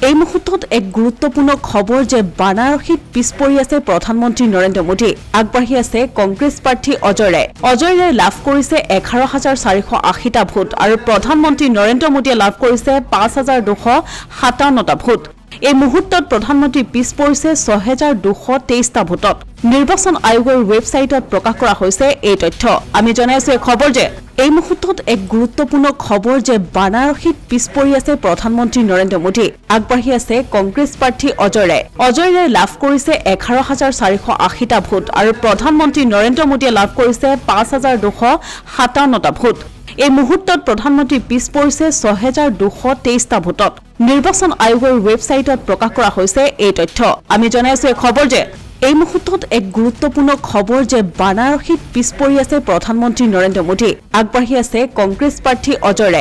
এই মুহূৰ্তত এক গুৰুত্বপূৰ্ণ খবৰ যে বানাৰসীত পিছ পৰি আছে প্ৰধানমন্ত্ৰী নৰেন্দ্ৰ মোদী আগবাঢ়ি আছে কংগ্ৰেছ প্ৰাৰ্থী অজয় ৰায় লাভ কৰিছে 11,480টা ভোট আৰু প্ৰধানমন্ত্ৰী নৰেন্দ্ৰ মোদীয়ে লাভ কৰিছে 5,257টা ভোট এই মুহূৰ্তত প্ৰধানমন্ত্ৰী পিছ পৰিছে 6,223টা ভোটত নিৰ্বাচন আয়োগৰ ৱেবছাইটত প্ৰকাশ কৰা হৈছে এই তথ্য আমি জনাইছো এই খবৰ যে এই মুহূৰ্তত এক গুৰুত্বপূৰ্ণ খবৰ যে বানাৰসীত পিছ পৰি আছে প্ৰধানমন্ত্ৰী নৰেন্দ্ৰ মোদী আগবাঢ়ি আছে কংগ্ৰেছ প্ৰাৰ্থী অজয় ৰায় লাভ কৰিছে 11,480টা ভোট আৰু প্ৰধানমন্ত্ৰী নৰেন্দ্ৰ মোদীয়ে লাভ কৰিছে 5,257টা ভোট এই মুহূৰ্তত প্ৰধানমন্ত্ৰী পিছ পৰিছে 6,223টা ভোটত নিৰ্বাচন আয়োগৰ ৱেবছাইটত প্ৰকাশ কৰা হৈছে এই তথ্য আমি জনাইছো এই খবৰ যে এই মুহূৰ্তত এক গুৰুত্বপূৰ্ণ খবৰ যে বানাৰসীত পিছ পৰি আছে প্ৰধানমন্ত্ৰী নৰেন্দ্ৰ মোদী আগবাঢ়ি আছে কংগ্ৰেছ প্ৰাৰ্থী অজয়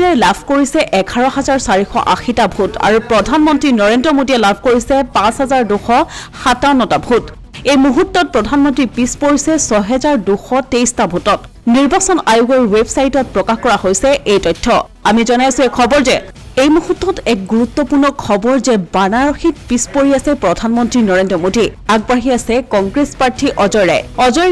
ৰায় লাভ কৰিছে 11,480টা ভোট আৰু প্ৰধানমন্ত্ৰী নৰেন্দ্ৰ মোদীয়ে লাভ কৰিছে 5,257টা ভোট এই মুহূৰ্তত প্ৰধানমন্ত্ৰী পিছ পৰিছে 6,223টা ভোটত নিৰ্বাচন আয়োগৰ ৱেবছাইটত প্ৰকাশ কৰা হৈছে এই তথ্য আমি জনাইছো এই খবৰ যে এই মুহূৰ্তত এক গুৰুত্বপূৰ্ণ খবৰ যে বানাৰসীত পিছ পৰি আছে প্ৰধানমন্ত্ৰী নৰেন্দ্ৰ মোদী আগবাঢ়ি আছে কংগ্ৰেছ প্ৰাৰ্থী অজয়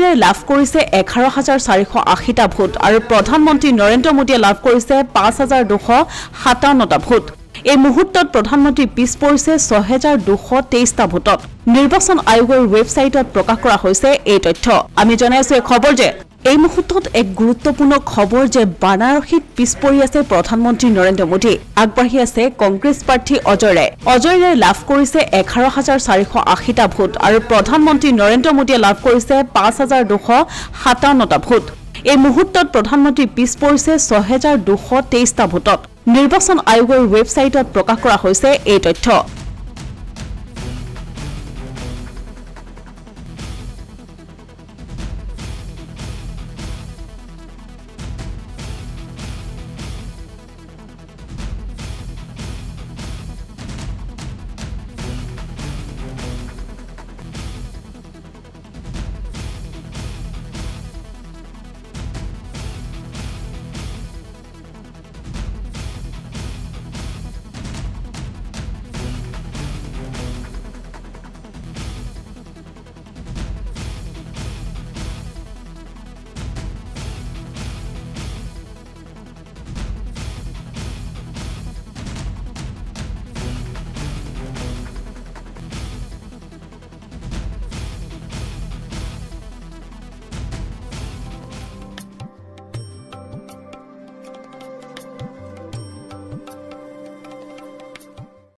ৰায় লাভ কৰিছে 11,480টা ভোট আৰু প্ৰধানমন্ত্ৰী নৰেন্দ্ৰ মোদীয়ে লাভ কৰিছে 5,257টা ভোট এই মুহূৰ্তত প্ৰধানমন্ত্ৰী পিছ পৰিছে 6,223টা ভোটত নিৰ্বাচন আয়োগৰ ৱেবছাইটত প্ৰকাশ কৰা হৈছে এই তথ্য আমি জনাইছো এই খবৰ যে এই মুহূৰ্তত এক গুৰুত্বপূৰ্ণ খবৰ যে বানাৰসীত পিছ পৰি আছে প্ৰধানমন্ত্ৰী নৰেন্দ্ৰ মোদী আগবাঢ়ি আছে কংগ্ৰেছ প্ৰাৰ্থী অজয় ৰায় লাভ কৰিছে 11,480টা ভোট আৰু প্ৰধানমন্ত্ৰী নৰেন্দ্ৰ মোদীয়ে লাভ কৰিছে 5,257টা ভোট এই মুহূৰ্তত প্ৰধানমন্ত্ৰী পিছ পৰিছে 6,223টা ভোটত নিৰ্বাচন আয়োগৰ ৱেবছাইটত প্ৰকাশ কৰা হৈছে এই তথ্য